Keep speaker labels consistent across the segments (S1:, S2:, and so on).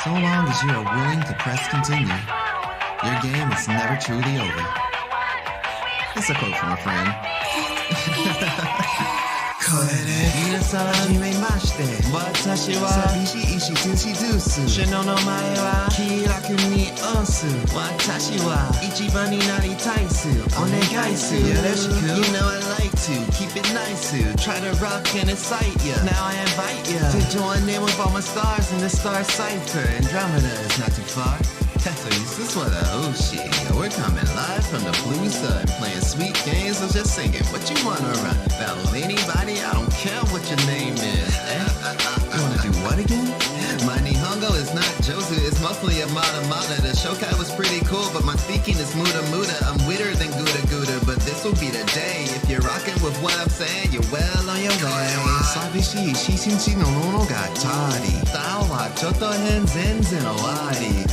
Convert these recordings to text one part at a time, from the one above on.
S1: So long as you are willing to press continue, your game is never truly over. It's a quote from a friend. これで皆さんはじめまして私は寂しいしトゥーシドゥース首脳の前は気楽に押す私は一番になりたいすお願いすよろしく You know I like to keep it nice try to rock and excite ya Now I invite ya to join in with all my stars in the star cipher Andromeda is not too far So this is what oh shit We're coming live from the blue side Playing sweet games or just singing What you wanna run? Battle anybody? I don't care what your name is You wanna do what again? My Nihongo is not Jozu It's mostly a mata mata The shokai was pretty cool But my speaking is muda muda I'm weirder than Gouda Gouda But this will be the day If you're rocking with what I'm saying You're well on your way 寂しいし心地のものが足りスタイルはちょっと変全然終わり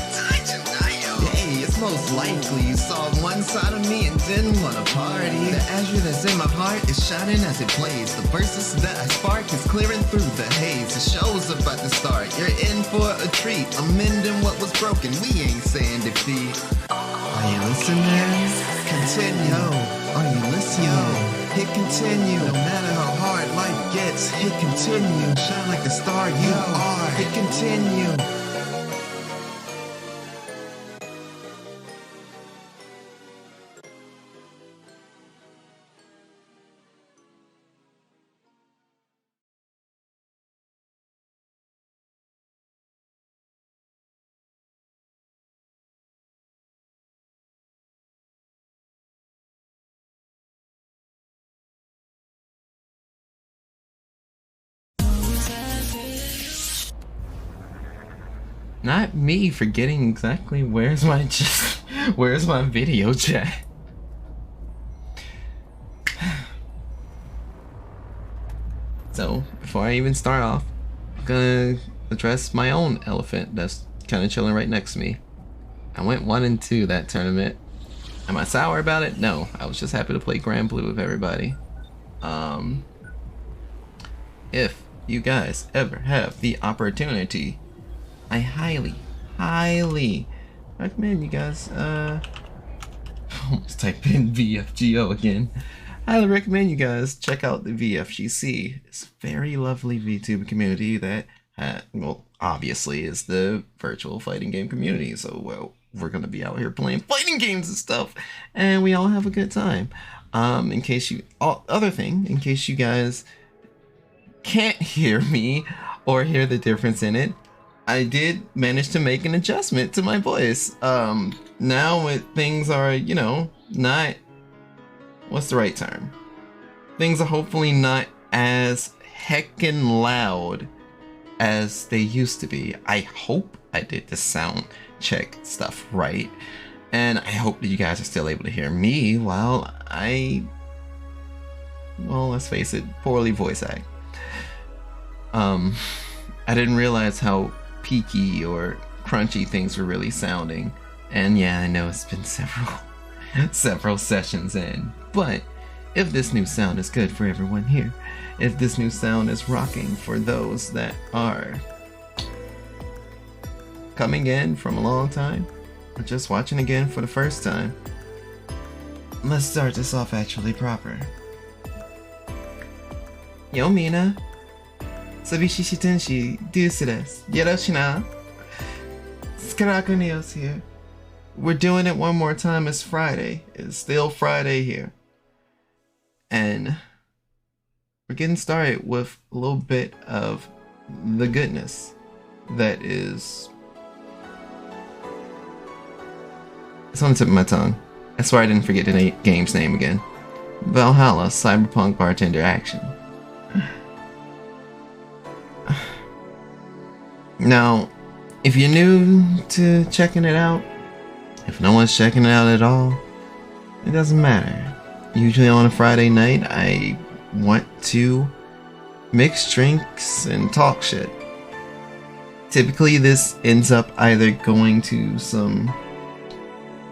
S1: Hey, it's most likely you saw one side of me and didn't want to party. The azure that's in my heart is shining as it plays. The verses that I spark is clearing through the haze. The show's about to start. You're in for a treat. I'm mending what was broken. We ain't saying defeat. Are you listening? Continue. Are you listening? Hit continue. No matter how hard life gets, hit continue. Shine like the star you are. Hit continue.
S2: Not me forgetting exactly where's my video chat. So before I even start off, I'm gonna address my own elephant that's kind of chilling right next to me. I went 1-2 that tournament. Am I sour about it? No, I was just happy to play Grand Blue with everybody. If you guys ever have the opportunity, I highly recommend you guys almost type in VFGO again. highly recommend you guys check out the VFGC. It's a very lovely VTuber community that, well, obviously is the virtual fighting game community. So, well, we're gonna be out here playing fighting games and stuff, and we all have a good time. In case you guys can't hear me or hear the difference in it, I did manage to make an adjustment to my voice. Now things are, not, what's the right term? Things are hopefully not as heckin' loud as they used to be. I hope I did the sound check stuff right. And I hope that you guys are still able to hear me while well, let's face it, poorly voice act. I didn't realize how peaky or crunchy things were really sounding. And yeah, I know it's been several sessions in. But if this new sound is good for everyone here, if this new sound is rocking for those that are coming in from a long time, or just watching again for the first time, let's start this off actually proper. Yo Mina, Sabishi Shitenshi, Deuce desu. Yoroshina. Skarakunio's here. We're doing it one more time. It's Friday. It's still Friday here. And we're getting started with a little bit of the goodness that is... It's on the tip of my tongue. I swear I didn't forget the game's name again. Valhalla Cyberpunk Bartender Action. Now, if you're new to checking it out, if no one's checking it out at all, it doesn't matter. Usually on a Friday night, I want to mix drinks and talk shit. Typically, this ends up either going to some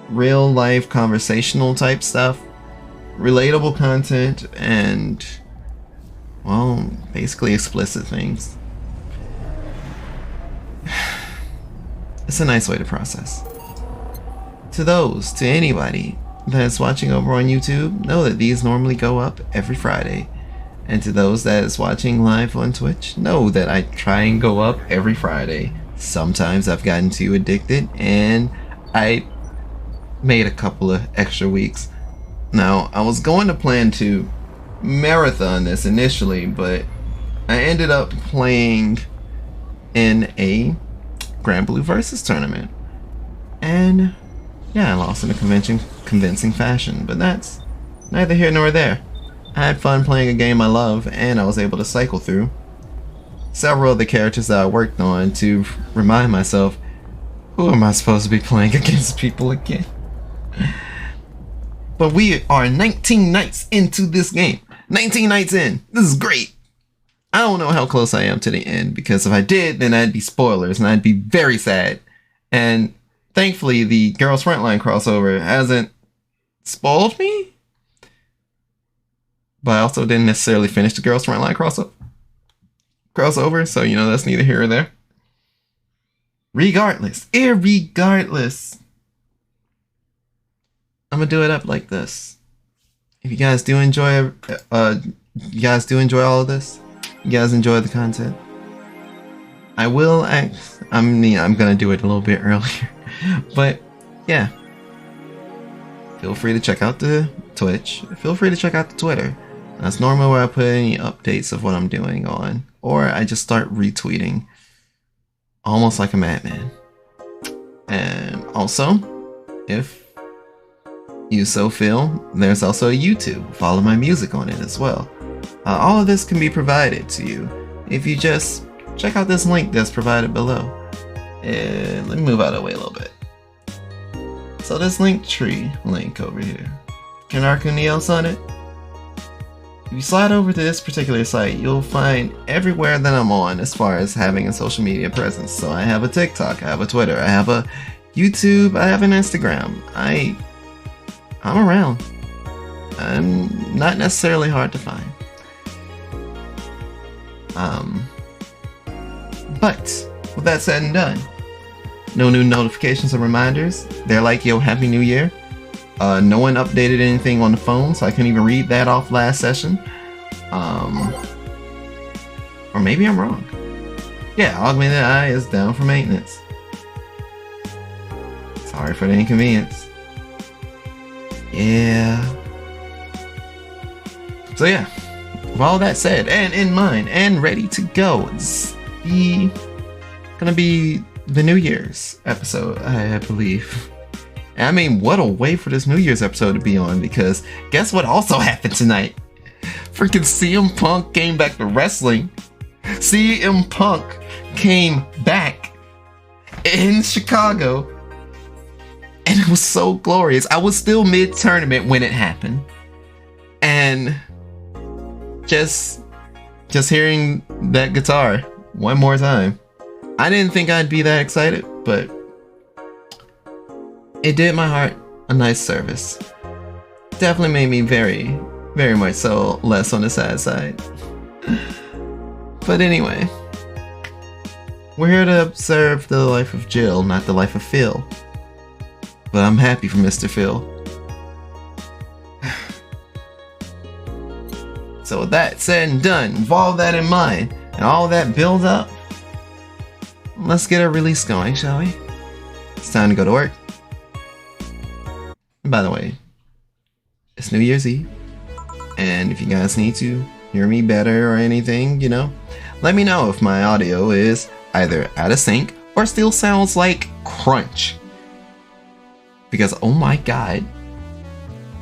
S2: real life conversational type stuff, relatable content, and, well, basically explicit things. It's a nice way to process. To anybody that's watching over on YouTube, know that these normally go up every Friday. And to those that is watching live on Twitch, know that I try and go up every Friday. Sometimes I've gotten too addicted and I made a couple of extra weeks. Now, I was going to plan to marathon this initially, but I ended up playing in a Grand Blue Versus tournament. And yeah, I lost in a convincing fashion, but that's neither here nor there. I had fun playing a game I love, and I was able to cycle through several of the characters that I worked on to remind myself, who am I supposed to be playing against people again? But we are 19 nights into this game. 19 nights in. This is great. I don't know how close I am to the end, because if I did, then I'd be spoilers, and I'd be very sad. And thankfully, the Girls Frontline crossover hasn't spoiled me. But I also didn't necessarily finish the Girls Frontline crossover, so, that's neither here or there. Irregardless, I'm gonna do it up like this. If you guys do enjoy, all of this, you guys enjoy the content, I'm gonna do it a little bit earlier, but yeah, feel free to check out the Twitch, feel free to check out the Twitter. That's normally where I put any updates of what I'm doing on, or I just start retweeting almost like a madman. And also, if you so feel, there's also a YouTube. Follow my music on it as well. All of this can be provided to you if you just check out this link that's provided below. And let me move out of the way a little bit. So this Linktree link over here, can Arcunios on it? If you slide over to this particular site, you'll find everywhere that I'm on as far as having a social media presence. So I have a TikTok, I have a Twitter, I have a YouTube, I have an Instagram. I'm around. I'm not necessarily hard to find. But with that said and done, no new notifications or reminders. They're like, yo, Happy New Year. No one updated anything on the phone, so I couldn't even read that off last session. Or maybe I'm wrong. Yeah, Augmented Eye is down for maintenance. Sorry for the inconvenience. Yeah. So yeah, with all that said, and in mind, and ready to go, it's gonna be the New Year's episode, I believe. I mean, what a way for this New Year's episode to be on, because guess what also happened tonight? Freaking CM Punk came back to wrestling. CM Punk came back in Chicago, and it was so glorious. I was still mid-tournament when it happened, and just hearing that guitar one more time, I didn't think I'd be that excited, but it did my heart a nice service. Definitely made me very, very much so less on the sad side. But anyway, we're here to observe the life of Jill, not the life of Phil. But I'm happy for Mr. Phil. So with that said and done, with all that in mind, and all that build up, let's get a release going, shall we? It's time to go to work. And by the way, it's New Year's Eve, and if you guys need to hear me better or anything, you know, let me know if my audio is either out of sync or still sounds like crunch. Because oh my god,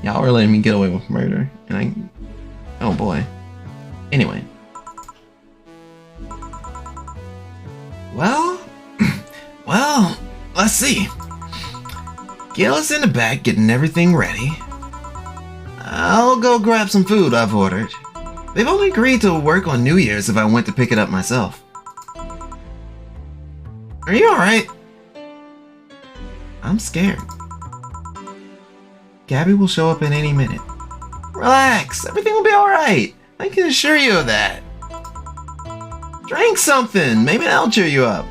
S2: y'all are letting me get away with murder, and oh boy. Anyway. Well, let's see. Gil's in the back getting everything ready. I'll go grab some food I've ordered. They've only agreed to work on New Year's if I went to pick it up myself. Are you alright? I'm scared. Gabby will show up in any minute. Relax, everything will be alright. I can assure you of that. Drink something, maybe that'll cheer you up.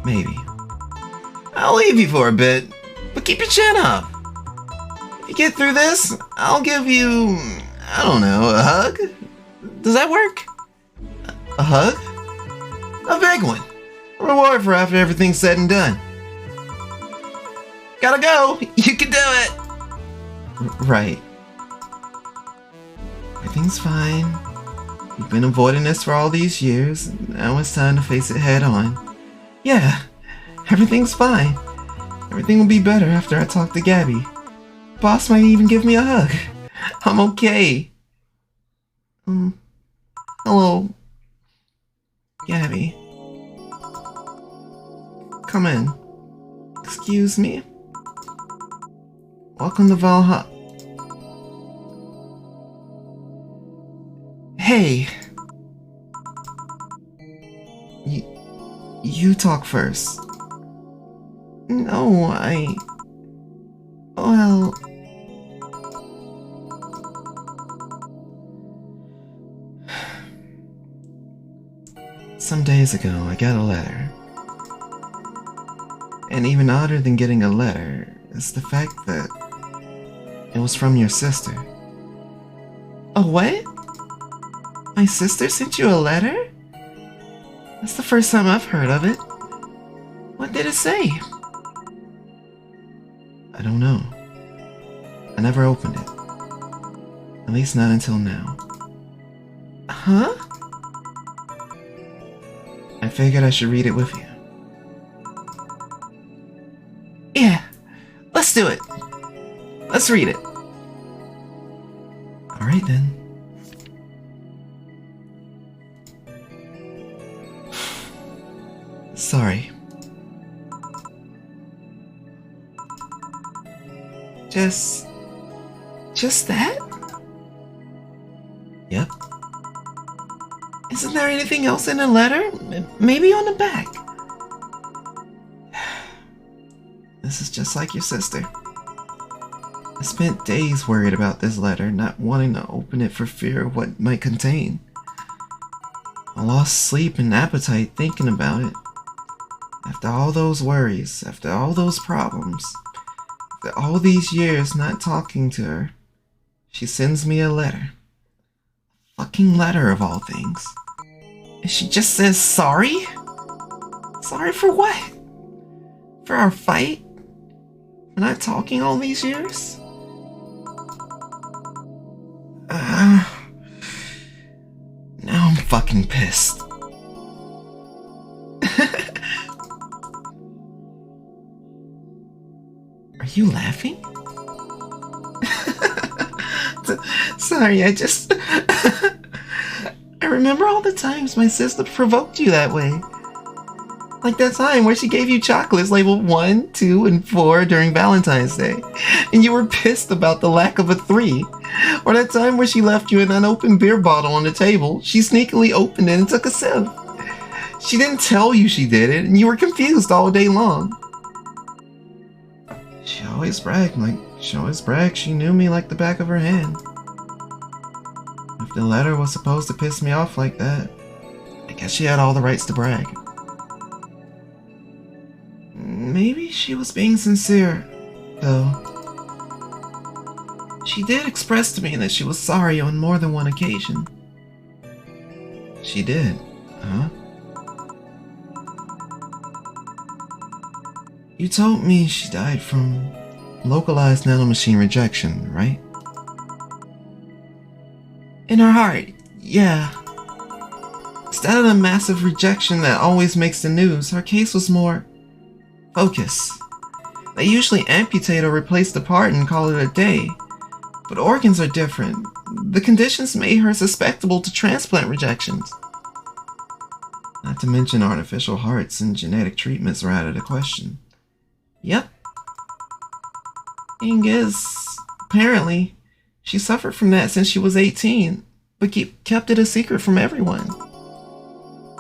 S2: Maybe. I'll leave you for a bit, but keep your chin up. If you get through this, I'll give you, I don't know, a hug? Does that work? A hug? A big one. A reward for after everything's said and done. Gotta go, you can do it. Right. Everything's fine. You've been avoiding this for all these years. Now it's time to face it head on. Yeah, everything's fine. Everything will be better after I talk to Gabby. Boss might even give me a hug. I'm okay. Hello. Gabby. Come in. Excuse me? Welcome to Valhalla. Hey. You talk first. No, well... Some days ago, I got a letter. And even odder than getting a letter is the fact that it was from your sister. A what? My sister sent you a letter? That's the first time I've heard of it. What did it say? I don't know. I never opened it. At least not until now. Huh? I figured I should read it with you. Yeah, let's do it. Let's read it. Alright then. Sorry. Just that? Yep. Isn't there anything else in the letter? Maybe on the back. This is just like your sister. I spent days worried about this letter, not wanting to open it for fear of what it might contain. I lost sleep and appetite thinking about it. After all those worries, after all those problems, After all these years not talking to her, she sends me a letter. Fucking letter of all things. And she just says sorry? Sorry for what? For our fight? For not talking all these years? Now I'm fucking pissed. Are you laughing? Sorry, I just... I remember all the times my sister provoked you that way. Like that time where she gave you chocolates labeled 1, 2, and 4 during Valentine's Day, and you were pissed about the lack of a 3. Or that time where she left you an unopened beer bottle on the table, she sneakily opened it and took a sip. She didn't tell you she did it, and you were confused all day long. She always bragged she knew me like the back of her hand. If the letter was supposed to piss me off like that, I guess she had all the rights to brag. Maybe she was being sincere, though. She did express to me that she was sorry on more than one occasion. She did, huh? You told me she died from localized nanomachine rejection, right? In her heart, yeah. Instead of the massive rejection that always makes the news, her case was more focus. They usually amputate or replace the part and call it a day. But organs are different. The conditions made her susceptible to transplant rejections. Not to mention artificial hearts and genetic treatments are out of the question. Yep. Thing is, apparently, she suffered from that since she was 18, but kept it a secret from everyone.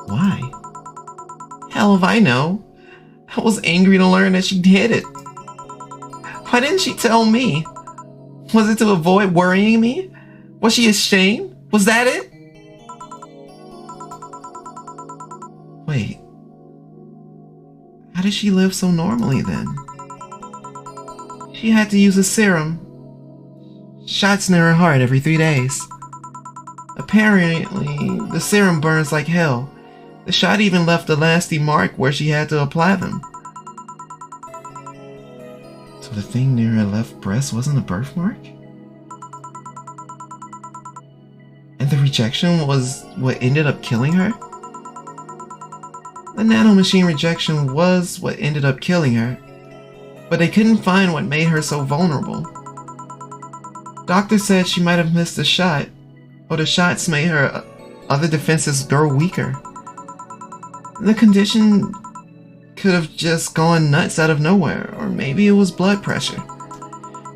S2: Why? Hell if I know. I was angry to learn that she did it. Why didn't she tell me? Was it to avoid worrying me? Was she ashamed? Was that it? Wait. How did she live so normally then? She had to use a serum. Shots near her heart every 3 days. Apparently, the serum burns like hell. The shot even left a nasty mark where she had to apply them. So the thing near her left breast wasn't a birthmark? And the rejection was what ended up killing her? The nanomachine rejection was what ended up killing her, but they couldn't find what made her so vulnerable. Doctor said she might have missed a shot, or the shots made her other defenses grow weaker. The condition could have just gone nuts out of nowhere, or maybe it was blood pressure.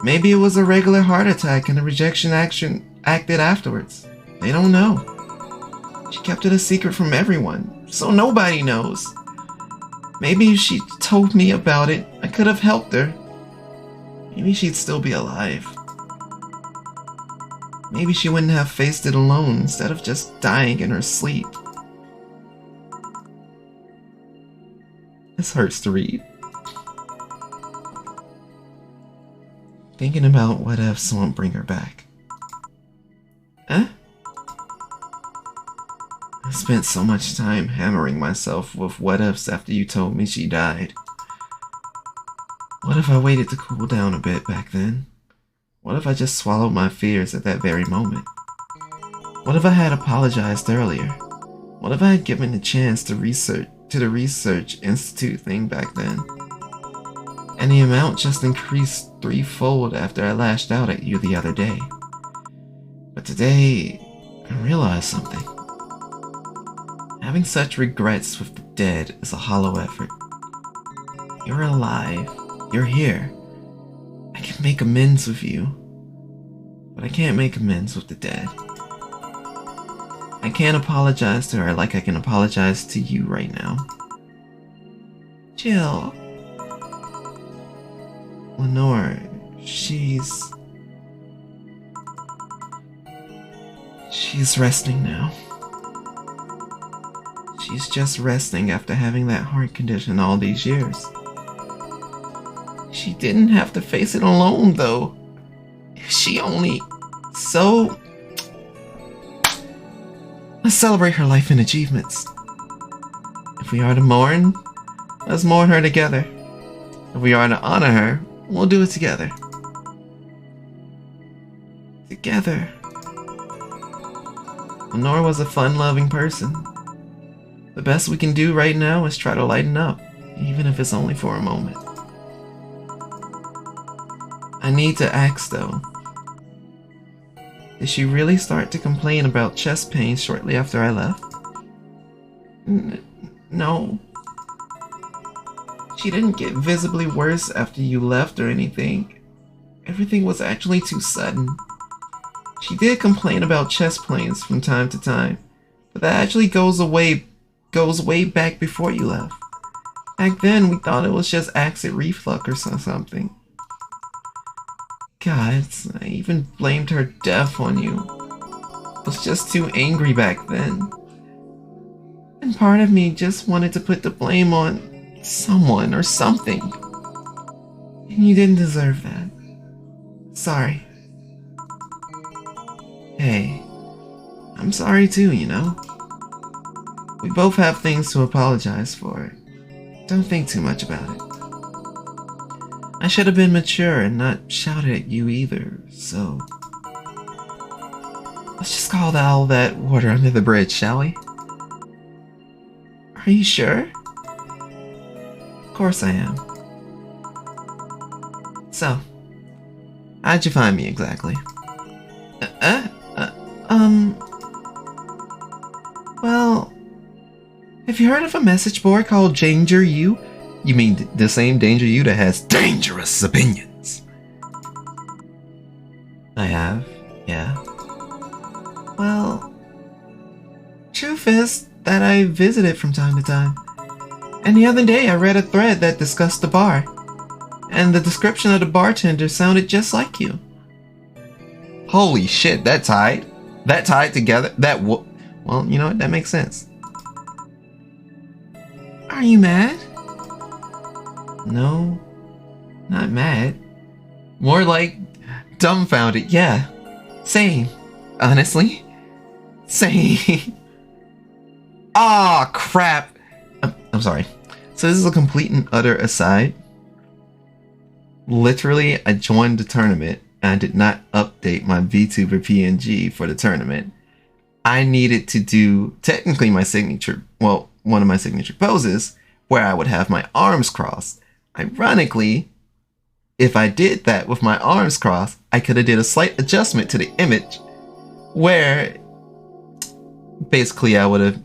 S2: Maybe it was a regular heart attack and the rejection action acted afterwards. They don't know. She kept it a secret from everyone, so nobody knows. Maybe if she told me about it, I could have helped her. Maybe she'd still be alive. Maybe she wouldn't have faced it alone instead of just dying in her sleep. This hurts to read. Thinking about what ifs won't bring her back. Huh? I spent so much time hammering myself with what ifs after you told me she died. What if I waited to cool down a bit back then? What if I just swallowed my fears at that very moment? What if I had apologized earlier? What if I had given the chance to the research institute thing back then? And the amount just increased threefold after I lashed out at you the other day. But today, I realized something. Having such regrets with the dead is a hollow effort. You're alive. You're here. I can make amends with you. But I can't make amends with the dead. I can't apologize to her like I can apologize to you right now. Jill. Lenore, she's resting now. She's just resting after having that heart condition all these years. She didn't have to face it alone, though. She only... So... Let's celebrate her life and achievements. If we are to mourn, let's mourn her together. If we are to honor her, we'll do it together. Together. Lenore was a fun-loving person. The best we can do right now is try to lighten up, even if it's only for a moment. I need to ask, though. Did she really start to complain about chest pains shortly after I left? No. She didn't get visibly worse after you left or anything. Everything was actually too sudden. She did complain about chest pains from time to time, but that actually goes way back before you left. Back then, we thought it was just acid reflux or something. God, I even blamed her death on you. I was just too angry back then. And part of me just wanted to put the blame on someone or something. And you didn't deserve that. Sorry. Hey, I'm sorry too, you know? We both have things to apologize for. Don't think too much about it. I should have been mature and not shouted at you either, so... Let's just call all that water under the bridge, shall we? Are you sure? Of course I am. So, how'd you find me exactly? Well, have you heard of a message board called Danger You? You mean the same Danger You that has dangerous opinions? I have, yeah. Well, truth is that I visit it from time to time. And the other day I read a thread that discussed the bar. And the description of the bartender sounded just like you. Holy shit, that tied? That tied together? Well, you know what? That makes sense. Are you mad? No, not mad. More like dumbfounded. Yeah, same. Honestly, same. Ah, crap. I'm sorry. So this is a complete and utter aside. Literally, I joined the tournament and I did not update my VTuber PNG for the tournament. I needed to do technically my signature, well, one of my signature poses where I would have my arms crossed. Ironically, if I did that with my arms crossed, I could have did a slight adjustment to the image where basically I would have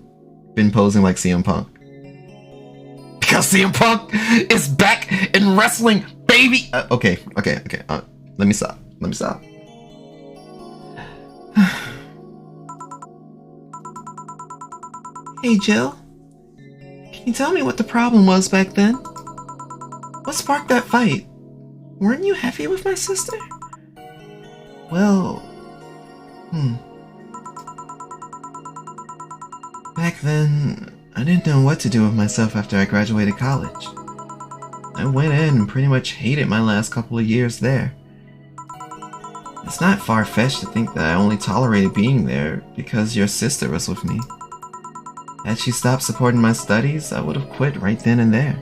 S2: been posing like CM Punk. Because CM Punk is back in wrestling, baby! Okay. Let me stop. Hey, Jill. Can you tell me what the problem was back then? What sparked that fight? Weren't you happy with my sister? Well... Back then, I didn't know what to do with myself after I graduated college. I went in and pretty much hated my last couple of years there. It's not far-fetched to think that I only tolerated being there because your sister was with me. Had she stopped supporting my studies, I would have quit right then and there.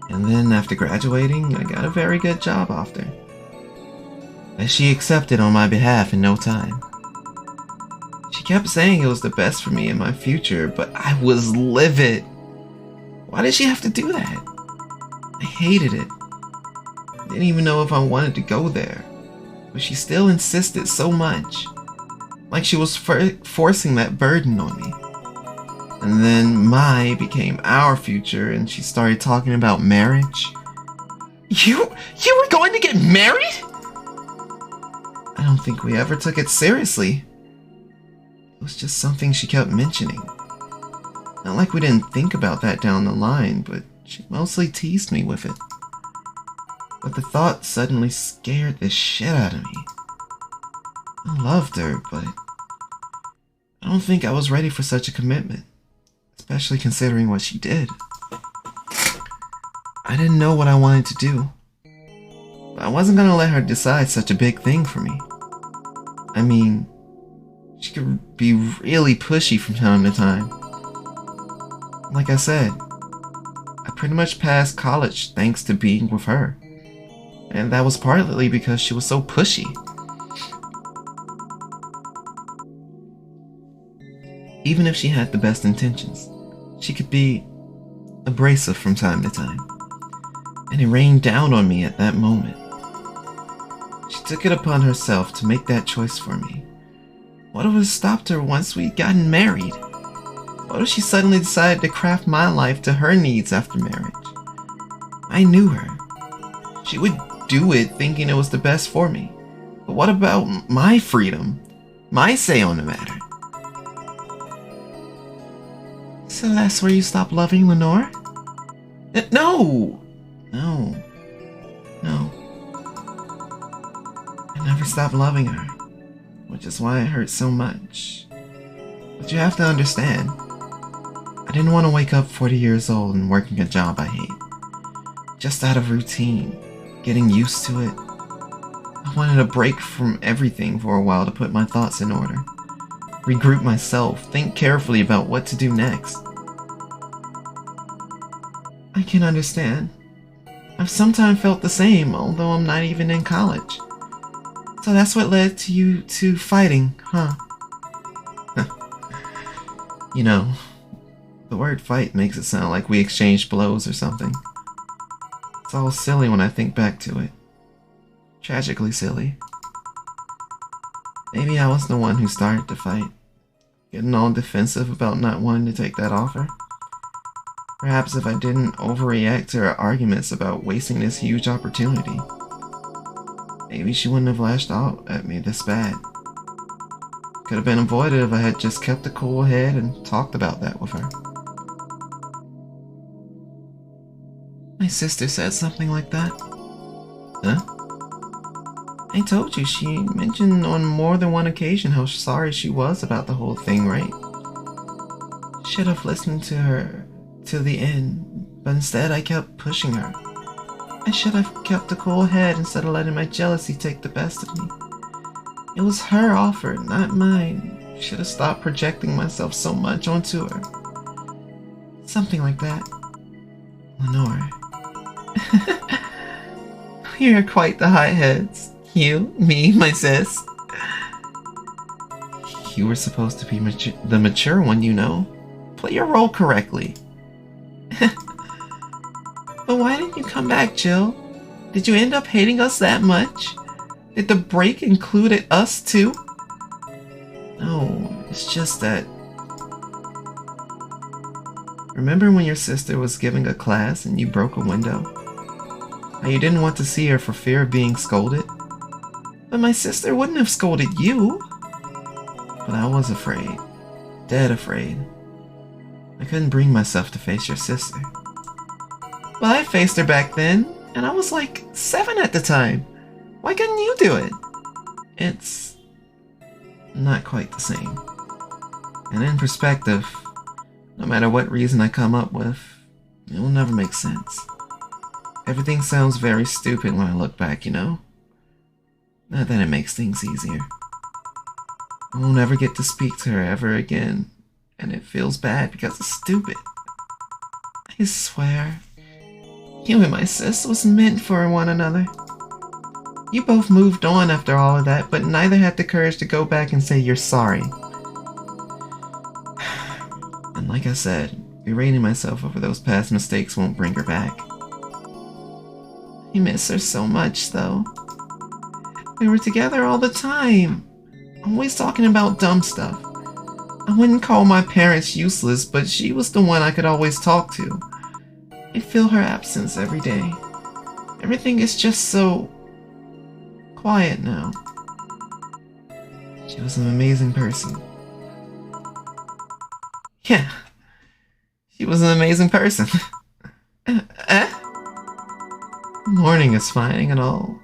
S2: And then after graduating, I got a very good job after. That she accepted on my behalf in no time. She kept saying it was the best for me in my future, but I was livid. Why did she have to do that? I hated it. Didn't even know if I wanted to go there. But she still insisted so much. Like she was forcing that burden on me. And then my became our future and she started talking about marriage. You were going to get married? I don't think we ever took it seriously. It was just something she kept mentioning. Not like we didn't think about that down the line, but she mostly teased me with it. But the thought suddenly scared the shit out of me. I loved her, but I don't think I was ready for such a commitment, especially considering what she did. I didn't know what I wanted to do. But I wasn't gonna let her decide such a big thing for me. I mean, she could be really pushy from time to time. Like I said, I pretty much passed college thanks to being with her. And that was partly because she was so pushy. Even if she had the best intentions, she could be abrasive from time to time. And it rained down on me at that moment. She took it upon herself to make that choice for me. What would have stopped her once we'd gotten married? What if she suddenly decided to craft my life to her needs after marriage? I knew her. She would do it thinking it was the best for me. But what about my freedom? My say on the matter? So that's where you stopped loving Lenore? No! No. I never stopped loving her, which is why it hurts so much. But you have to understand, I didn't want to wake up 40 years old and working a job I hate. Just out of routine, getting used to it. I wanted a break from everything for a while to put my thoughts in order. Regroup myself, think carefully about what to do next. I can understand. I've sometimes felt the same, although I'm not even in college. So that's what led to you two fighting, huh? You know, the word fight makes it sound like we exchanged blows or something. It's all silly when I think back to it. Tragically silly. Maybe I was the one who started the fight, getting all defensive about not wanting to take that offer. Perhaps if I didn't overreact to her arguments about wasting this huge opportunity, maybe she wouldn't have lashed out at me this bad. Could have been avoided if I had just kept a cool head and talked about that with her. My sister said something like that. Huh? I told you, she mentioned on more than one occasion how sorry she was about the whole thing, right? Should have listened to her to the end, but instead I kept pushing her. I should have kept a cool head instead of letting my jealousy take the best of me. It was her offer, not mine. Should have stopped projecting myself so much onto her. Something like that. Lenore. You're quite the hotheads. You, me, my sis. You were supposed to be the mature one, you know. Play your role correctly. But why didn't you come back, Jill? Did you end up hating us that much? Did the break include us too? No, it's just that... Remember when your sister was giving a class and you broke a window? How you didn't want to see her for fear of being scolded? But my sister wouldn't have scolded you. But I was afraid. Dead afraid. I couldn't bring myself to face your sister. Well, I faced her back then, and I was like 7 at the time. Why couldn't you do it? It's not quite the same. And in perspective, no matter what reason I come up with, it will never make sense. Everything sounds very stupid when I look back, you know? Not that it makes things easier. I won't ever get to speak to her ever again, and it feels bad because it's stupid. I swear, you and my sis was meant for one another. You both moved on after all of that, but neither had the courage to go back and say you're sorry. And like I said, berating myself over those past mistakes won't bring her back. I miss her so much, though. We were together all the time, always talking about dumb stuff. I wouldn't call my parents useless, but she was the one I could always talk to. I feel her absence every day. Everything is just so quiet now. She was an amazing person. Yeah, she was an amazing person. Mourning is fine and all,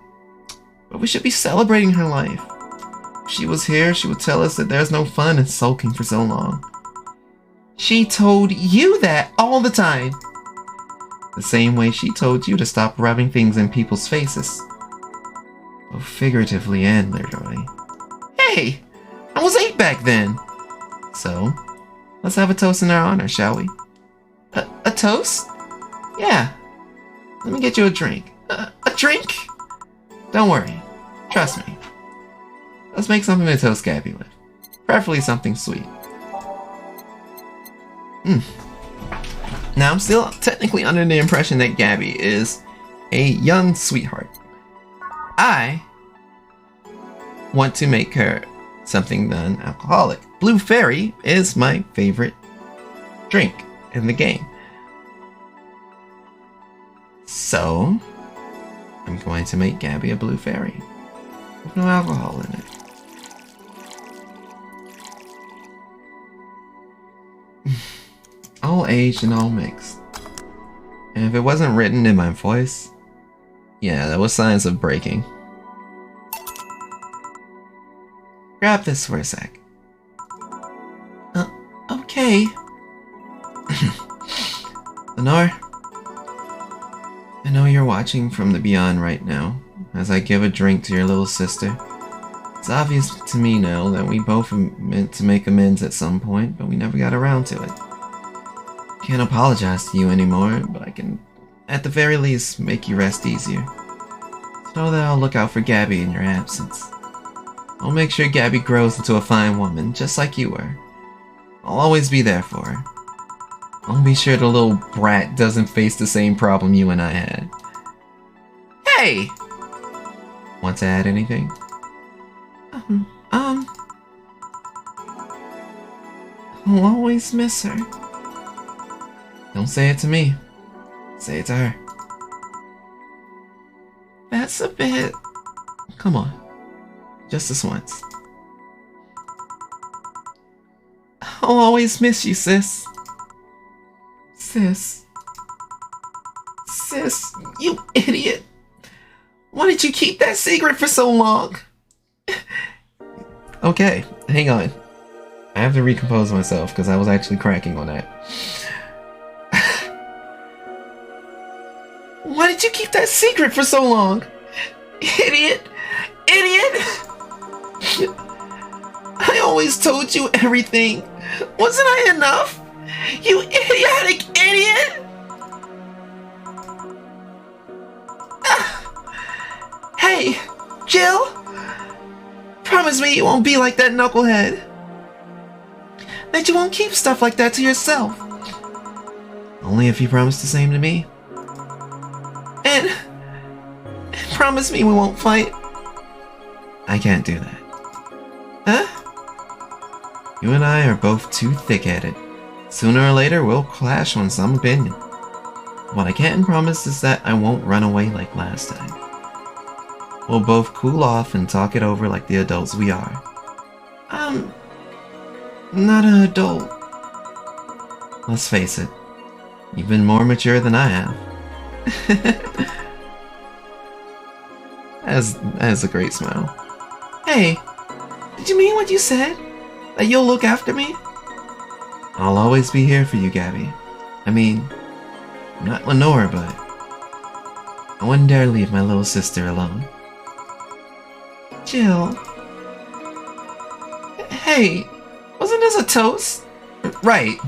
S2: but we should be celebrating her life. If she was here, she would tell us that there's no fun in sulking for so long. She told you that all the time. The same way she told you to stop rubbing things in people's faces. Both figuratively and literally. Hey! I was 8 back then! So, let's have a toast in our honor, shall we? A toast? Yeah. Let me get you a drink. A drink? Don't worry. Trust me. Let's make something to toast Gabby with. Preferably something sweet. Now, I'm still technically under the impression that Gabby is a young sweetheart. I want to make her something non-alcoholic. Blue Fairy is my favorite drink in the game. So, I'm going to make Gabby a Blue Fairy with no alcohol in it. All aged and all mixed. And if it wasn't written in my voice, yeah, that was signs of breaking. Grab this for a sec. Okay. Lenore, I know you're watching from the beyond right now, as I give a drink to your little sister. It's obvious to me now that we both meant to make amends at some point, but we never got around to it. Can't apologize to you anymore, but I can, at the very least, make you rest easier. So that I'll look out for Gabby in your absence. I'll make sure Gabby grows into a fine woman, just like you were. I'll always be there for her. I'll be sure the little brat doesn't face the same problem you and I had. Hey! Want to add anything? I'll always miss her. Don't say it to me. Say it to her. That's a bit... Come on. Just this once. I'll always miss you, sis. Sis, you idiot. Why did you keep that secret for so long? Okay, hang on. I have to recompose myself because I was actually cracking on that. Why did you keep that secret for so long? Idiot! I always told you everything. Wasn't I enough? You idiotic idiot! Hey, Jill! Promise me you won't be like that knucklehead. That you won't keep stuff like that to yourself. Only if you promise the same to me. And promise me we won't fight. I can't do that. Huh? You and I are both too thick-headed. Sooner or later, we'll clash on some opinion. What I can promise is that I won't run away like last time. We'll both cool off and talk it over like the adults we are. I'm not an adult. Let's face it, you've been more mature than I have. As a great smile. Hey, did you mean what you said? That you'll look after me? I'll always be here for you, Gabby. I mean, I'm not Lenore, but I wouldn't dare leave my little sister alone. Jill. Hey, wasn't this a toast? Right.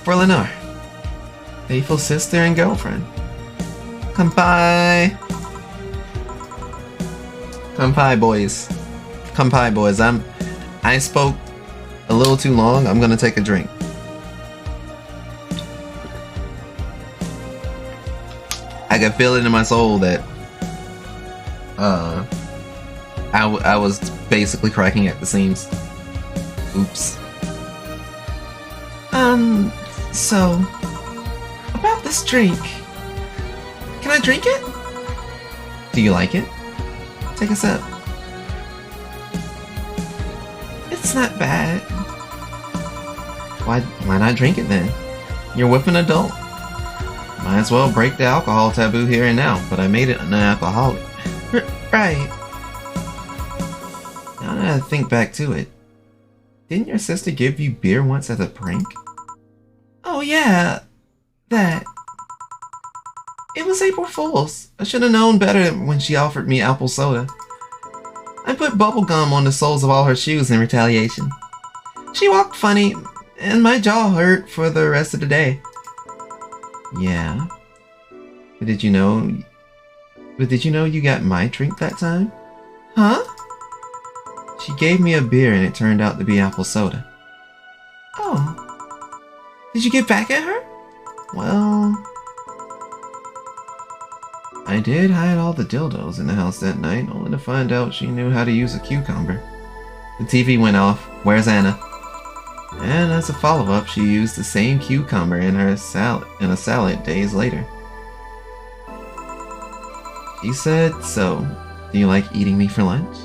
S2: For Lenore. Faithful sister and girlfriend. Kanpai. Kanpai, boys. Kanpai, boys. I spoke a little too long. I'm gonna take a drink. I can feel it in my soul that I was basically cracking at the seams. Oops. So about this drink. Can I drink it? Do you like it? Take a sip. It's not bad. Why not drink it then? You're with an adult. Might as well break the alcohol taboo here and now, but I made it non-alcoholic. Right. Now that I think back to it, didn't your sister give you beer once as a prank? Oh yeah, that. was April Fool's. I should have known better when she offered me apple soda. I put bubble gum on the soles of all her shoes in retaliation. She walked funny, and my jaw hurt for the rest of the day. Yeah? But did you know you got my drink that time? Huh? She gave me a beer and it turned out to be apple soda. Oh. Did you get back at her? Well, I did hide all the dildos in the house that night, only to find out she knew how to use a cucumber. The TV went off. Where's Anna? And as a follow-up, she used the same cucumber in a salad days later. She said, "So, do you like eating me for lunch?"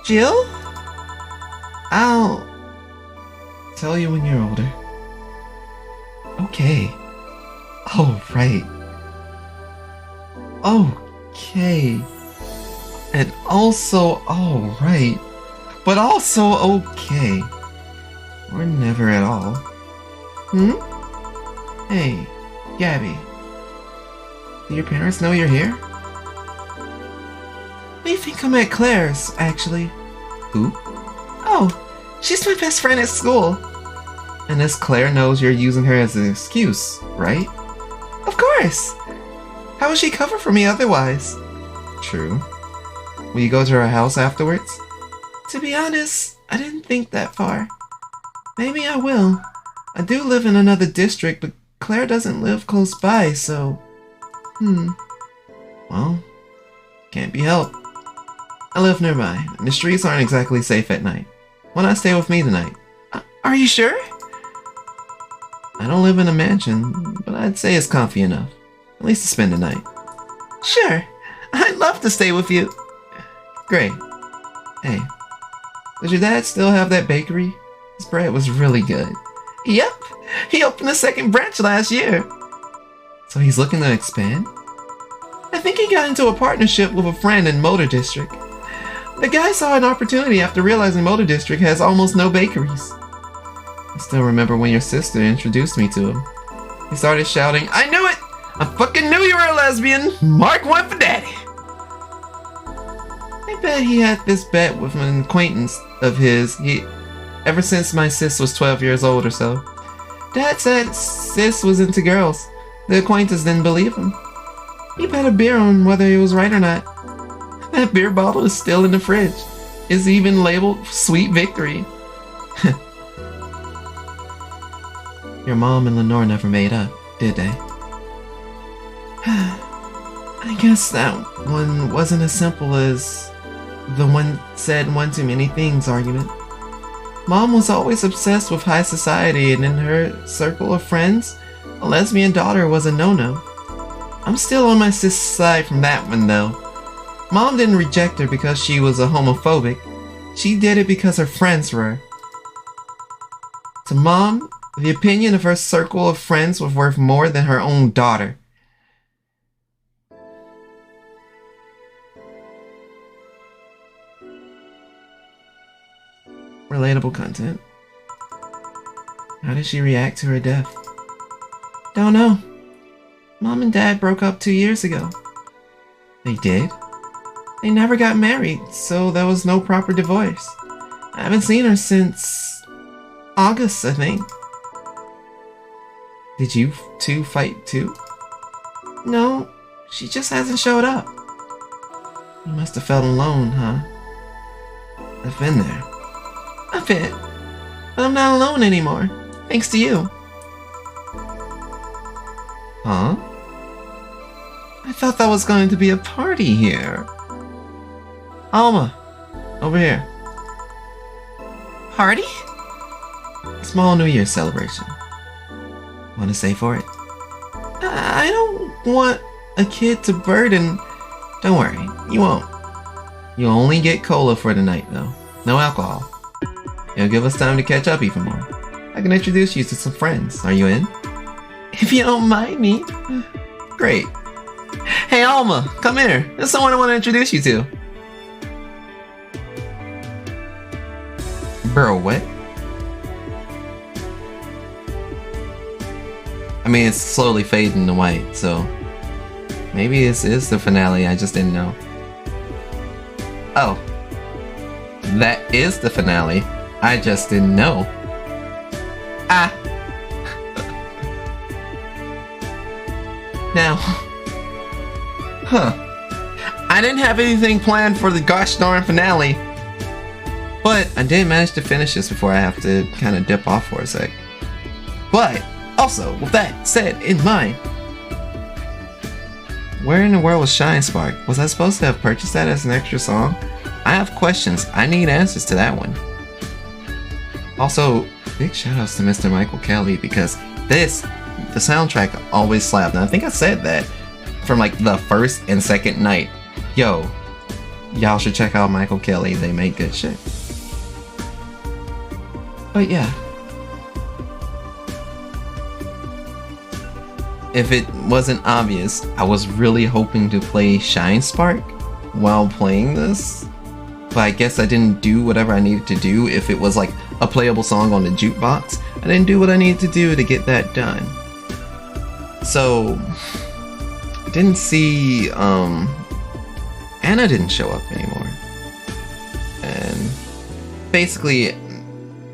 S2: Jill? I'll tell you when you're older. Okay. Oh, right. Okay. And also alright. But also okay. Or never at all. Hey, Gabby. Do your parents know you're here? They think I'm at Claire's, actually. Who? Oh, she's my best friend at school. And this Claire knows you're using her as an excuse, right? Of course! How would she cover for me otherwise? True. Will you go to her house afterwards? To be honest, I didn't think that far. Maybe I will. I do live in another district, but Claire doesn't live close by, so... Well, can't be helped. I live nearby, and the streets aren't exactly safe at night. Why not stay with me tonight? Are you sure? I don't live in a mansion, but I'd say it's comfy enough. At least to spend the night. Sure. I'd love to stay with you. Great. Hey, does your dad still have that bakery? His bread was really good. Yep. He opened a second branch last year. So he's looking to expand? I think he got into a partnership with a friend in Motor District. The guy saw an opportunity after realizing Motor District has almost no bakeries. I still remember when your sister introduced me to him. He started shouting, "I knew it! I fucking knew you were a lesbian! Mark one for daddy!" I bet he had this bet with an acquaintance of his ever since my sis was 12 years old or so. Dad said sis was into girls. The acquaintance didn't believe him. He bet a beer on whether he was right or not. That beer bottle is still in the fridge. It's even labeled Sweet Victory. Your mom and Lenore never made up, did they? I guess that one wasn't as simple as the one said one too many things argument. Mom was always obsessed with high society, and in her circle of friends, a lesbian daughter was a no-no. I'm still on my sis' side from that one though. Mom didn't reject her because she was a homophobic. She did it because her friends were. To Mom, the opinion of her circle of friends was worth more than her own daughter. Relatable content. How did she react to her death? Don't know. Mom and Dad broke up 2 years ago. They did? They never got married, so there was no proper divorce. I haven't seen her since August, I think. Did you two fight too? No, she just hasn't showed up. You must have felt alone, huh? I've been there. A bit. But I'm not alone anymore, thanks to you. Huh? I thought that was going to be a party here. Alma, over here. Party? Small New Year's celebration. Want to stay for it? I don't want a kid to burden. Don't worry, you won't. You'll only get cola for the night, though. No alcohol. It'll give us time to catch up even more. I can introduce you to some friends. Are you in? If you don't mind me. Great. Hey, Alma, come here. There's someone I want to introduce you to. Bro, what? I mean, it's slowly fading to white, so maybe this is the finale, I just didn't know. Oh. That is the finale. I just didn't know. Ah. Now. Huh. I didn't have anything planned for the gosh darn finale. But I did manage to finish this before I have to kind of dip off for a sec. But, also, with that said in mind, where in the world was Shine Spark? Was I supposed to have purchased that as an extra song? I have questions. I need answers to that one. Also, big shoutouts to Mr. Michael Kelly because the soundtrack always slapped. And I think I said that from like the first and second night. Yo, y'all should check out Michael Kelly. They make good shit. But yeah. If it wasn't obvious, I was really hoping to play Shine Spark while playing this. But I guess I didn't do whatever I needed to do. If it was like a playable song on the jukebox, I didn't do what I needed to do to get that done. So, I didn't see, Anna didn't show up anymore. And basically,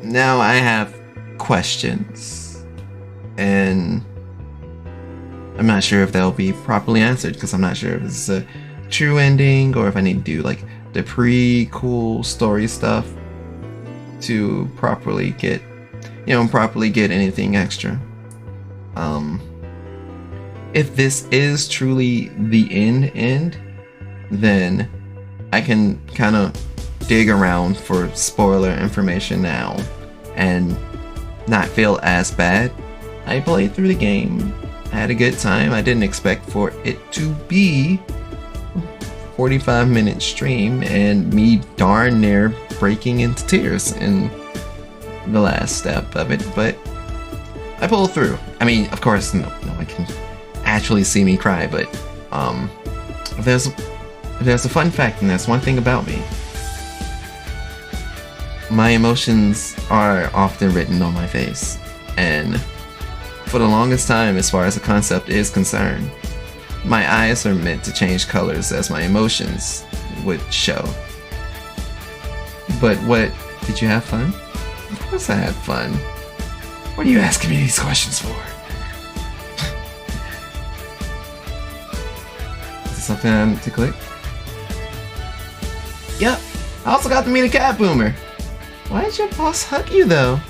S2: now I have questions. And I'm not sure if they'll be properly answered because I'm not sure if it's a true ending or if I need to do like the pre-cool story stuff to properly get anything extra. If this is truly the end, then I can kind of dig around for spoiler information now and not feel as bad. I played through the game, I had a good time. I didn't expect for it to be 45-minute stream and me darn near breaking into tears in the last step of it, but I pulled through. I mean, of course, no one can actually see me cry, but if there's a fun fact, and that's one thing about me. My emotions are often written on my face, and for the longest time, as far as the concept is concerned, my eyes are meant to change colors as my emotions would show. But what, did you have fun? Of course I had fun. What are you asking me these questions for? Is this something I need to click? Yep, I also got to meet a cat boomer. Why did your boss hug you though?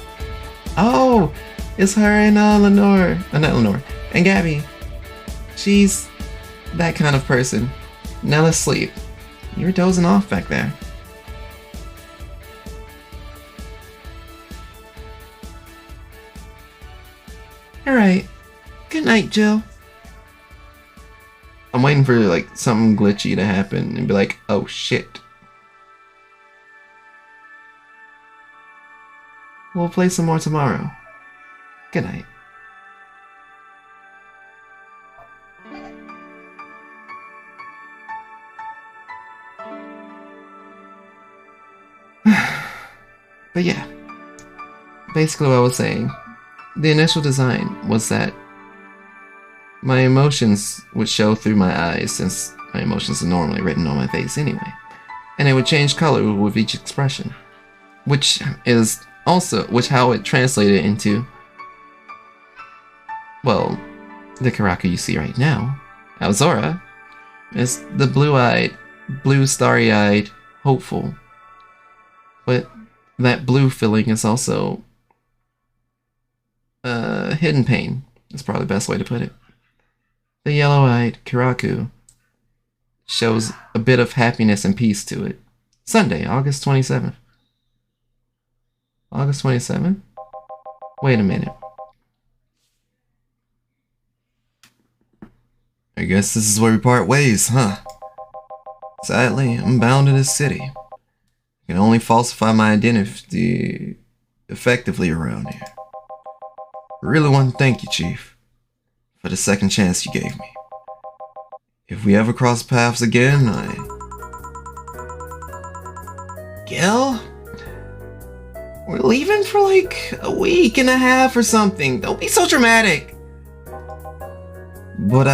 S2: Oh, it's her and Lenore, not Lenore, and Gabby. She's that kind of person. Now let's sleep. You were dozing off back there. Alright. Good night, Jill. I'm waiting for like something glitchy to happen and be like, oh shit. We'll play some more tomorrow. Good night. But yeah, basically what I was saying, the initial design was that my emotions would show through my eyes, since my emotions are normally written on my face anyway, and it would change color with each expression, which how it translated into, well, the Karaku you see right now, Alzora, is the blue-eyed, blue starry-eyed, hopeful, but that blue feeling is also hidden pain. That's probably the best way to put it. The yellow-eyed Karaku shows a bit of happiness and peace to it. Sunday, August 27th. August 27th? Wait a minute. I guess this is where we part ways, huh? Sadly, I'm bound to this city. I can only falsify my identity effectively around here. I really want to thank you, Chief, for the second chance you gave me. If we ever cross paths again, Gil? We're leaving for like a week and a half or something. Don't be so dramatic. But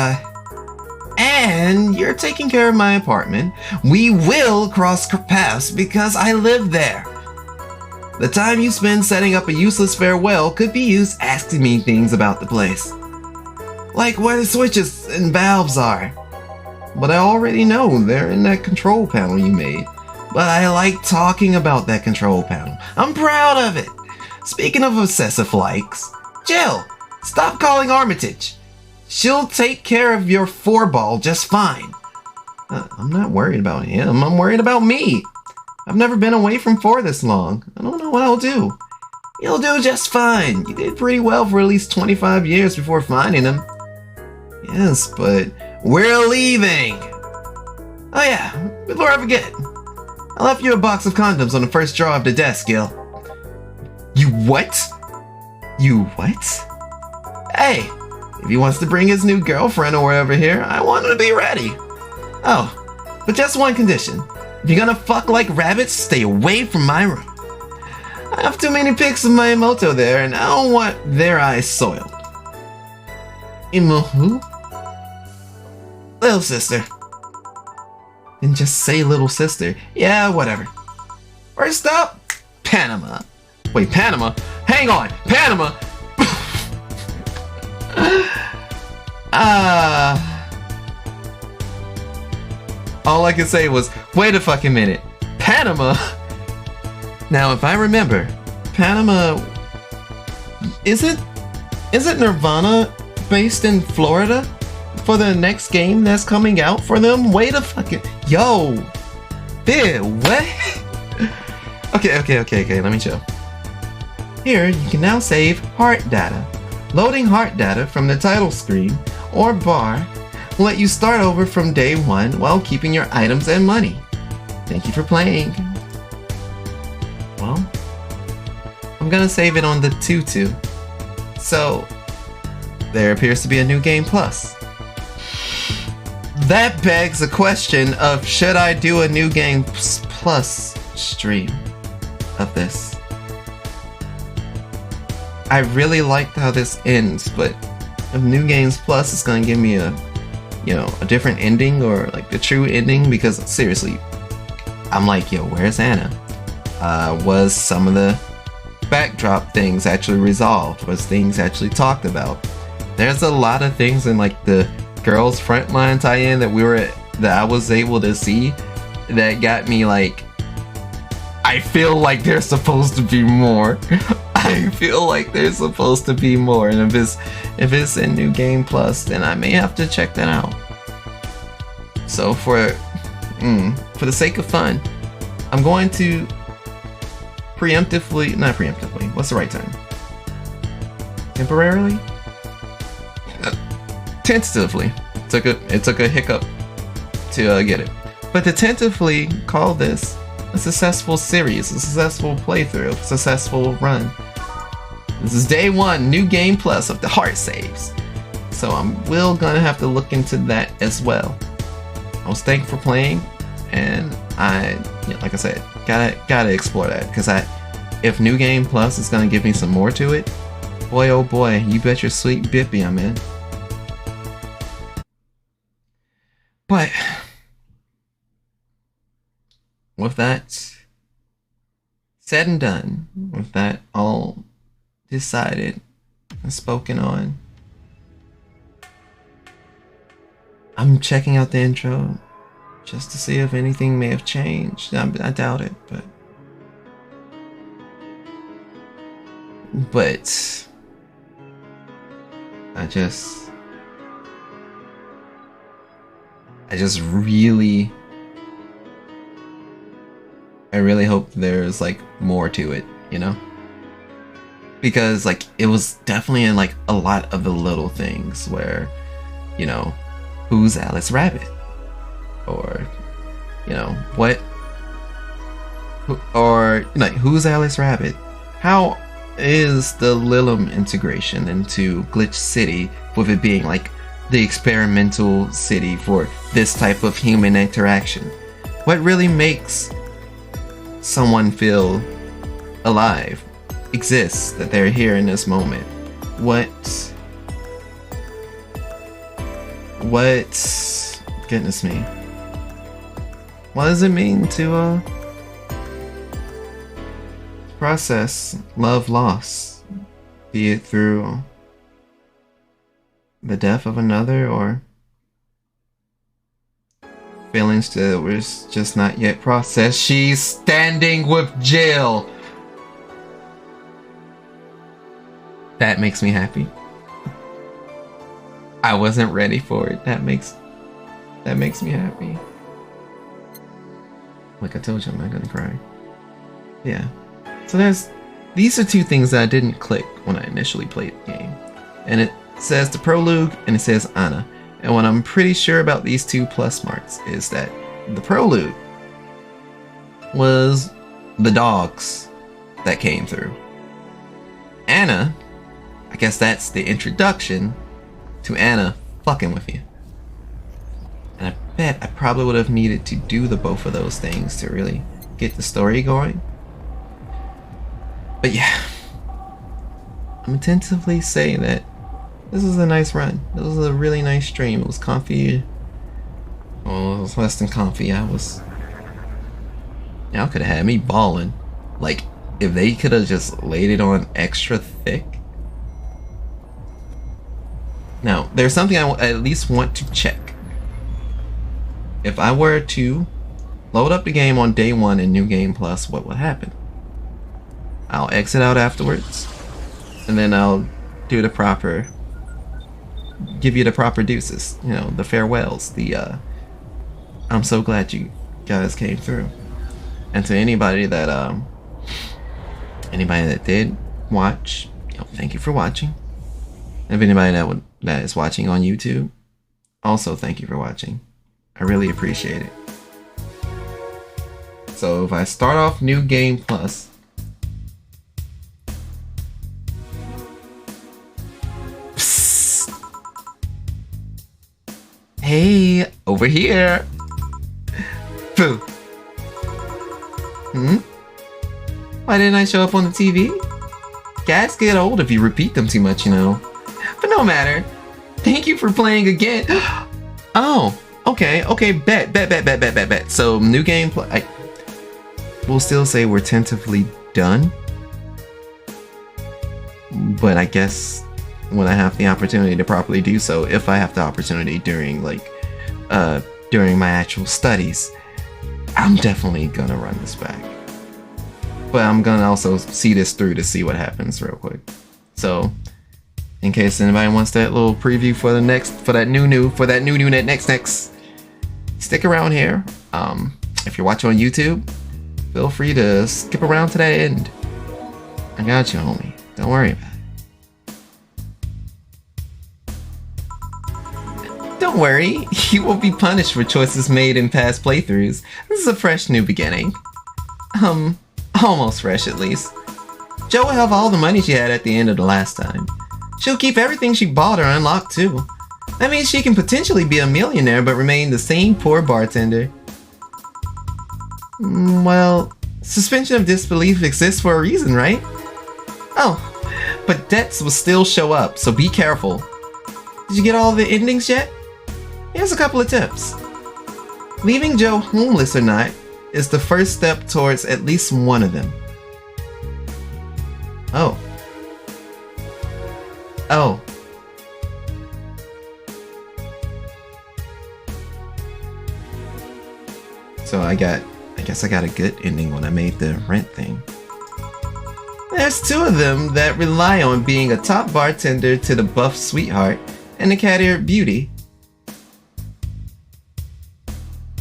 S2: and you're taking care of my apartment. We will cross paths because I live there. The time you spend setting up a useless farewell could be used asking me things about the place. Like where the switches and valves are. But I already know they're in that control panel you made. But I like talking about that control panel. I'm proud of it. Speaking of obsessive likes, Jill, stop calling Armitage. She'll take care of your 4-ball just fine. I'm not worried about him. I'm worried about me. I've never been away from 4 this long. I don't know what I'll do. You'll do just fine. You did pretty well for at least 25 years before finding him. Yes, but we're leaving. Oh yeah, before I forget. I left you a box of condoms on the first drawer of the desk, Gil. You what? You what? Hey, if he wants to bring his new girlfriend or whatever here, I want him to be ready. Oh, but just one condition. If you're gonna fuck like rabbits, stay away from my room. I have too many pics of my Emoto there, and I don't want their eyes soiled. Emo who? Little sister. And just say little sister. Yeah, whatever. First up, Panama. Wait, Panama? Hang on, Panama? All I could say was, wait a fucking minute. Panama? Now, if I remember, Panama... Isn't Nirvana based in Florida? For the next game that's coming out for them? Wait a fucking... Yo! Dude, what? Okay, let me chill. Here, you can now save heart data. Loading heart data from the title screen or bar will let you start over from day 1 while keeping your items and money. Thank you for playing. Well, I'm gonna save it on the 2-2. So, there appears to be a new game plus. That begs the question of should I do a new game plus stream of this? I really liked how this ends, but if New Games Plus is gonna give me a different ending or like the true ending, because seriously, I'm like, yo, where's Anna? Was some of the backdrop things actually resolved? Was things actually talked about? There's a lot of things in like the Girls Frontline tie-in that I was able to see that got me like, I feel like there's supposed to be more. I feel like there's supposed to be more, and if it's in New Game Plus, then I may have to check that out. So for the sake of fun, I'm going to not preemptively, what's the right term? Temporarily? Tentatively. It took a hiccup to get it. But to tentatively call this a successful series, a successful playthrough, a successful run. This is day 1, New Game Plus of the heart saves. So I'm gonna have to look into that as well. I was thankful for playing, and like I said, gotta explore that, because if New Game Plus is gonna give me some more to it, boy oh boy, you bet your sweet bippy I'm in. But with that said and done, with that all decided and spoken on, I'm checking out the intro just to see if anything may have changed. I doubt it, but I just really hope there's like more to it, you know? Because like it was definitely in like a lot of the little things where, you know, who's Alice Rabbit? Or, you know, who's Alice Rabbit? How is the Lilum integration into Glitch City, with it being like the experimental city for this type of human interaction? What really makes someone feel alive, exists, that they're here in this moment? what... Goodness me. What does it mean to, process love loss? Be it through the death of another or feelings that was just not yet processed. She's standing with Jill. That makes me happy. I wasn't ready for it. That makes me happy. Like I told you, I'm not gonna cry. Yeah. So these are two things that I didn't click when I initially played the game. And it says the Prologue and it says Anna. And what I'm pretty sure about these two plus marks is that the Prologue was the dogs that came through. Anna, I guess that's the introduction to Anna fucking with you. And I bet I probably would have needed to do the both of those things to really get the story going. But yeah, I'm attentively saying that this was a nice run. This was a really nice stream. It was comfy. Oh, it was less than comfy. Y'all could have had me balling. Like, if they could have just laid it on extra thick. Now, there's something I at least want to check. If I were to load up the game on day one in New Game Plus, what would happen? I'll exit out afterwards, and then I'll do the proper, give you the proper deuces, you know, the farewells, the I'm so glad you guys came through. And to anybody that did watch, you know, thank you for watching. And if anybody that is watching on YouTube, also thank you for watching. I really appreciate it. So if I start off New Game Plus, hey, over here. Boo. Why didn't I show up on the TV? Gags get old if you repeat them too much, you know. But no matter. Thank you for playing again. Oh, okay, bet. So, New Game Plus. We'll still say we're tentatively done. But I guess when I have the opportunity to properly do so, if I have the opportunity during during my actual studies, I'm definitely gonna run this back. But I'm gonna also see this through to see what happens real quick. So, in case anybody wants that little preview for the next, for that new next, stick around here. If you're watching on YouTube, feel free to skip around to that end. I got you, homie. Don't worry about it. Don't worry, you won't be punished for choices made in past playthroughs. This is a fresh new beginning. Almost fresh at least. Jo will have all the money she had at the end of the last time. She'll keep everything she bought or unlocked too. That means she can potentially be a millionaire but remain the same poor bartender. Well, suspension of disbelief exists for a reason, right? Oh, but debts will still show up, so be careful. Did you get all the endings yet? Here's a couple of tips. Leaving Jo homeless or not is the first step towards at least one of them. Oh. So I guess I got a good ending when I made the rent thing. There's two of them that rely on being a top bartender to the buff sweetheart and the cat-eared beauty.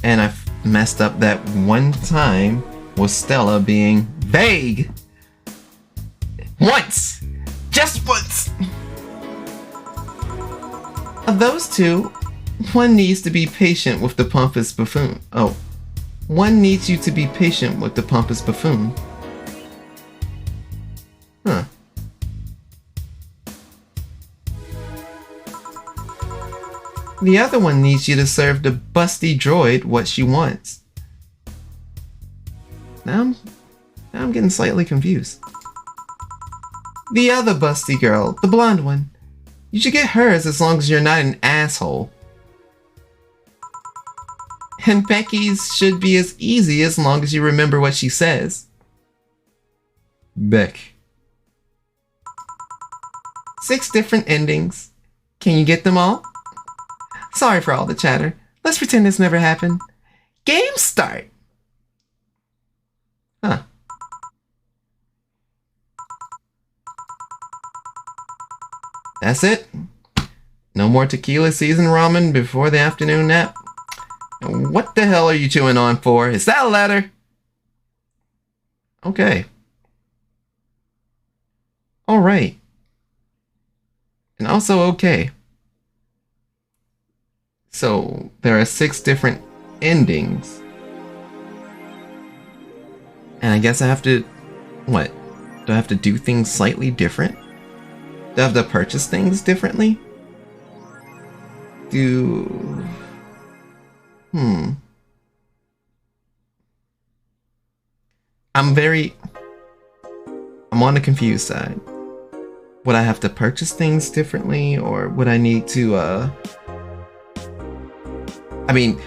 S2: And I messed up that one time with Stella being vague. Once! Just once! Of those two, one needs to be patient with the pompous buffoon. Oh. One needs you to be patient with the pompous buffoon. Huh. The other one needs you to serve the busty droid what she wants. Now I'm getting slightly confused. The other busty girl, the blonde one. You should get hers as long as you're not an asshole. And Becky's should be as easy as long as you remember what she says. Beck. 6 different endings. Can you get them all? Sorry for all the chatter. Let's pretend this never happened. Game start! Huh. That's it. No more tequila seasoned ramen before the afternoon nap. What the hell are you chewing on for? Is that a letter? Okay. Alright. And also okay. So, there are 6 different endings. And I guess I have to... What? Do I have to do things slightly different? Do I have to purchase things differently? I'm on the confused side. Would I have to purchase things differently, or would I need to, I mean,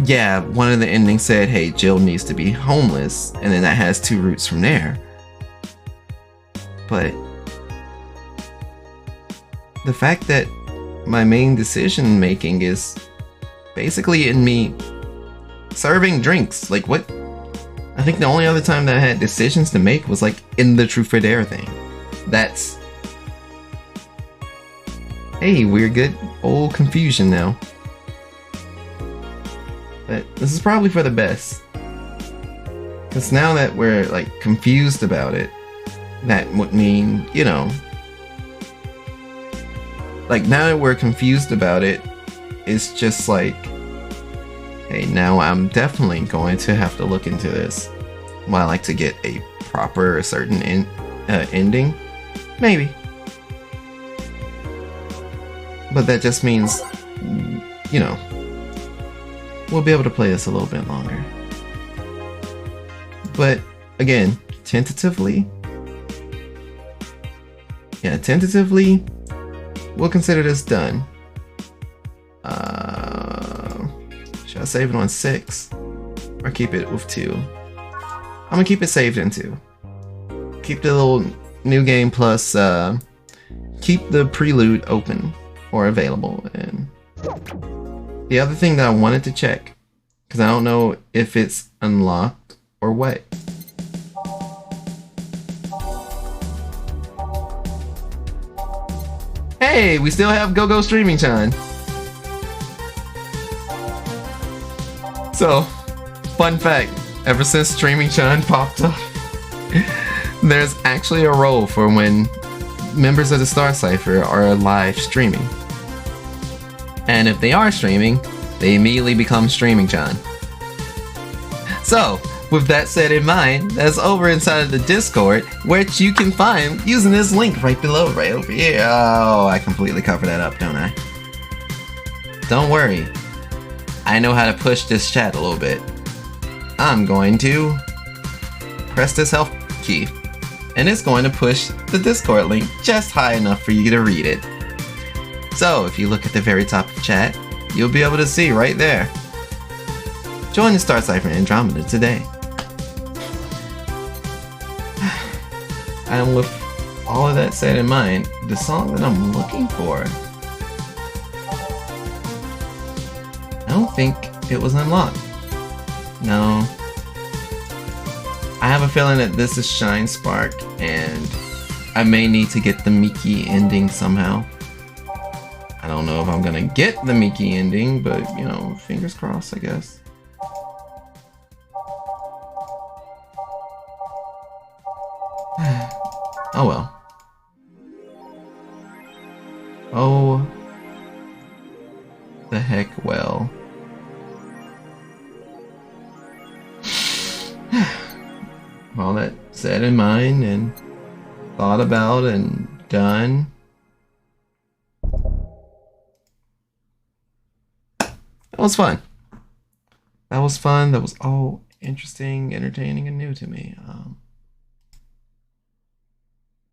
S2: yeah, one of the endings said, hey, Jill needs to be homeless, and then that has 2 routes from there. But the fact that my main decision making is basically in me serving drinks, like what? I think the only other time that I had decisions to make was like in the Truth or Dare thing. That's... Hey, we're good old confusion now. But this is probably for the best. Because now that we're like confused about it, that would mean, you know, like now that we're confused about it, it's just like, hey, now I'm definitely going to have to look into this. Would I like to get a proper, certain ending? Maybe. But that just means, you know, we'll be able to play this a little bit longer. But again, tentatively, we'll consider this done. Should I save it on 6 or keep it with 2? I'm gonna keep it saved in 2. Keep the little new game plus keep the prelude open or available. And the other thing that I wanted to check, because I don't know if it's unlocked or what. Hey, we still have Go Streaming Chan. So, fun fact, ever since Streaming Chan popped up, there's actually a role for when members of the Star Cipher are live streaming. And if they are streaming, they immediately become Streaming Chan. So, with that said in mind, that's over inside of the Discord, which you can find using this link right below, right over here. Oh, I completely covered that up, don't I? Don't worry. I know how to push this chat a little bit. I'm going to press this health key, and it's going to push the Discord link just high enough for you to read it. So, if you look at the very top of chat, you'll be able to see right there. Join the Star Cipher Andromeda today. And with all of that said in mind, the song that I'm looking for, I don't think it was unlocked. No. I have a feeling that this is Shine Spark, and I may need to get the Miki ending somehow. I don't know if I'm gonna get the Miki ending, but, you know, fingers crossed, I guess. Oh well. Oh, the heck well. All that said in mind and thought about and done. That was fun. That was fun. That was all interesting, entertaining, and new to me.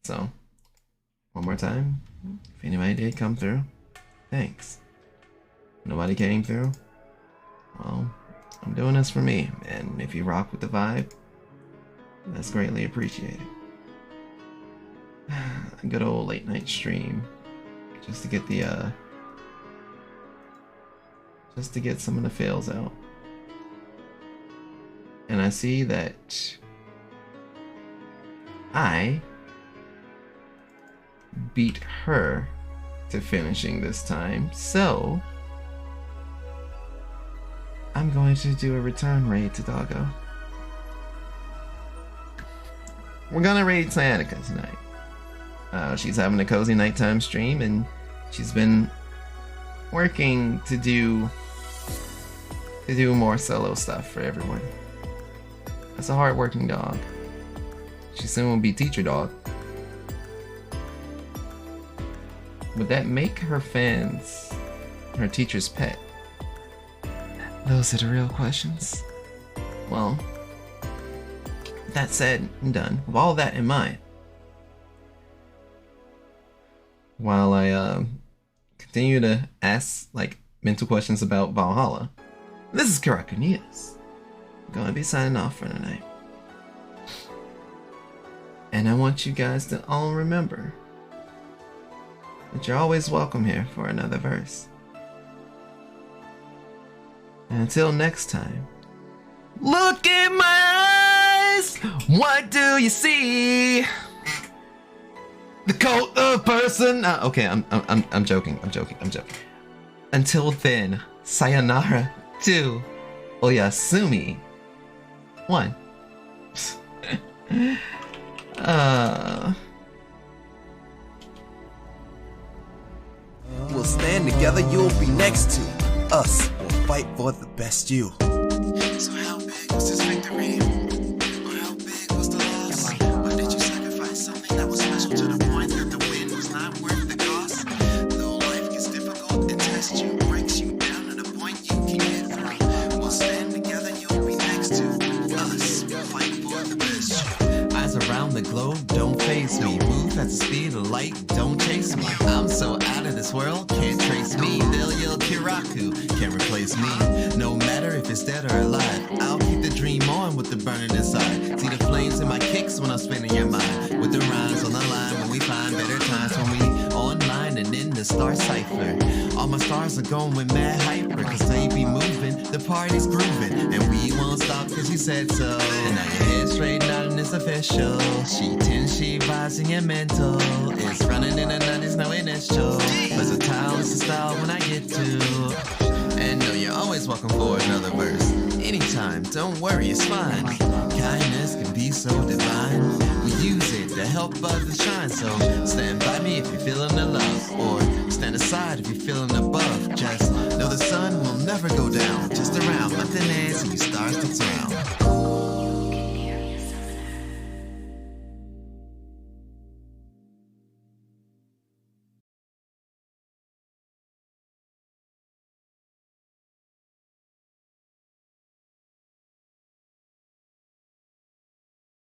S2: So, one more time, if anybody did come through, thanks. Nobody came through, Well, I'm doing this for me, and if you rock with the vibe, that's greatly appreciated. A good old late night stream, just to get the just to get some of the fails out. And I see that I beat her to finishing this time, so I'm going to do a return raid to Doggo. We're gonna raid Sciatica tonight. She's having a cozy nighttime stream, and she's been working to do more solo stuff for everyone. That's a hard-working dog. She soon will be teacher dog. Would that make her fans her teacher's pet? Those are the real questions. Well, that said and done, with all that in mind, while I continue to ask like mental questions about Valhalla, this is Karaku News. I'm gonna be signing off for tonight. And I want you guys to all remember that you're always welcome here for another verse. And until next time, look in my eyes! What do you see? The cult of person. Okay, I'm joking. Until then, sayonara to oyasumi. 1.
S1: We'll stand together, you'll be next to us. We'll fight for the best you. So how big was this victory? Or how big was the loss? Or did you sacrifice something that was special to the point that the win was not worth the cost? Though life gets difficult, it tests you, breaks you down to the point you can get through. We'll stand together, you'll be next to us. We'll fight for the best you. Eyes around the globe, don't face me. Move at the speed of light, don't chase me. I'm so out of this world, can't trace me. They'll yell Kiraku, can't replace me. No matter if it's dead or alive, I'll keep the dream on with the burning inside. See the flames in my kicks when I'm spinning your mind. With the rhymes on the line when we find better times. When we online and in the star cipher. All my stars are going with mad hyper, cause they be moving, the party's grooving. And we won't stop cause you said so. And now your head straight out and it's official. She 10, she vibes in your mental. It's running in the 90s, no initial. Versatile is the style when I get to. And no, you're always welcome for another verse. Anytime, don't worry, it's fine. Kindness can be so divine. We use it to help others shine. So stand by me if you're feeling the love, or stand aside if you're feeling above. Just know the sun will never go down. Just around, nothing else, and you